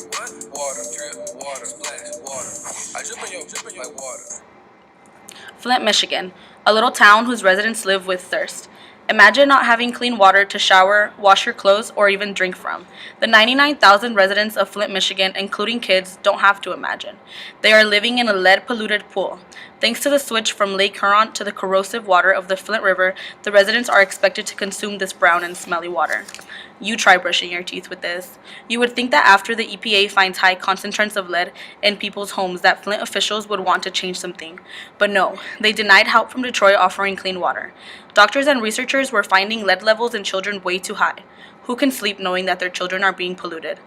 Water, drip, water, splash, water. I drip in your like water. Flint, Michigan, a little town whose residents live with thirst. Imagine not having clean water to shower, wash your clothes, or even drink from. The 99,000 residents of Flint, Michigan, including kids, don't have to imagine. They are living in a lead-polluted pool. Thanks to the switch from Lake Huron to the corrosive water of the Flint River, the residents are expected to consume this brown and smelly water. You try brushing your teeth with this. You would think that after the EPA finds high concentrations of lead in people's homes that Flint officials would want to change something. But no, they denied help from Detroit offering clean water. Doctors and researchers were finding lead levels in children way too high. Who can sleep knowing that their children are being polluted?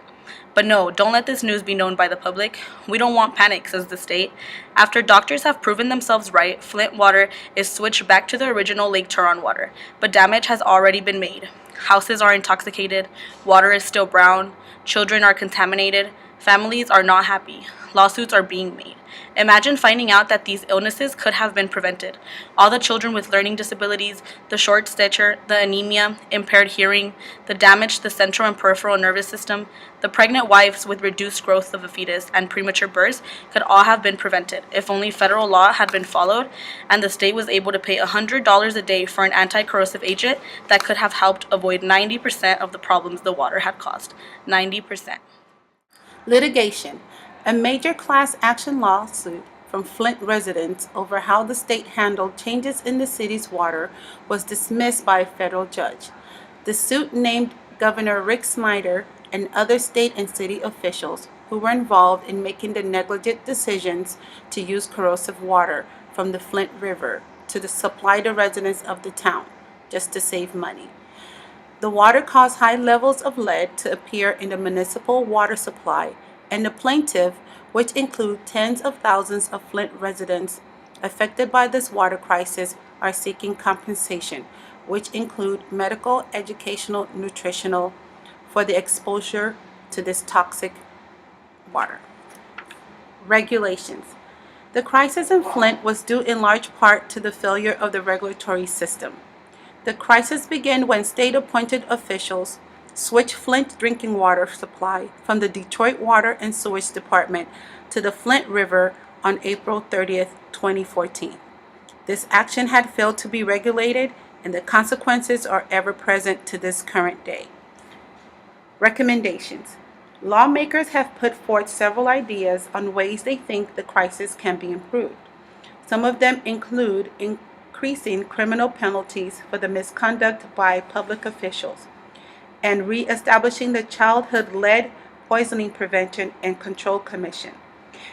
But no, don't let this news be known by the public. We don't want panic, says the state. After doctors have proven themselves right, Flint water is switched back to the original Lake Huron water. But damage has already been made. Houses are intoxicated, water is still brown, children are contaminated, families are not happy, lawsuits are being made. Imagine finding out that these illnesses could have been prevented. All the children with learning disabilities, the short stature, the anemia, impaired hearing, the damage to the central and peripheral nervous system, the pregnant wives with reduced growth of the fetus and premature births could all have been prevented if only federal law had been followed and the state was able to pay $100 a day for an anti-corrosive agent that could have helped avoid 90% of the problems the water had caused. 90%. Litigation. A major class action lawsuit from Flint residents over how the state handled changes in the city's water was dismissed by a federal judge. The suit named Governor Rick Snyder and other state and city officials who were involved in making the negligent decisions to use corrosive water from the Flint River to supply the residents of the town, just to save money. The water caused high levels of lead to appear in the municipal water supply, and the plaintiff, which include tens of thousands of Flint residents affected by this water crisis, are seeking compensation, which include medical, educational, nutritional, for the exposure to this toxic water. Regulations. The crisis in Flint was due in large part to the failure of the regulatory system. The crisis began when state-appointed officials switched Flint drinking water supply from the Detroit Water and Sewage Department to the Flint River on April 30th, 2014. This action had failed to be regulated, and the consequences are ever present to this current day. Recommendations. Lawmakers have put forth several ideas on ways they think the crisis can be improved. Some of them include increasing criminal penalties for the misconduct by public officials, and re-establishing the Childhood Lead Poisoning Prevention and Control Commission.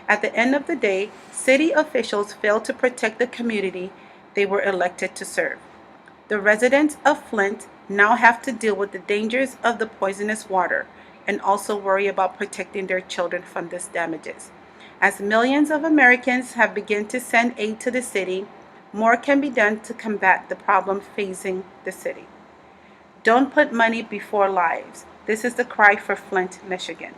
At the end of the day, city officials failed to protect the community they were elected to serve. The residents of Flint now have to deal with the dangers of the poisonous water and also worry about protecting their children from these damages. As millions of Americans have begun to send aid to the city, more can be done to combat the problem facing the city. Don't put money before lives. This is the cry for Flint, Michigan.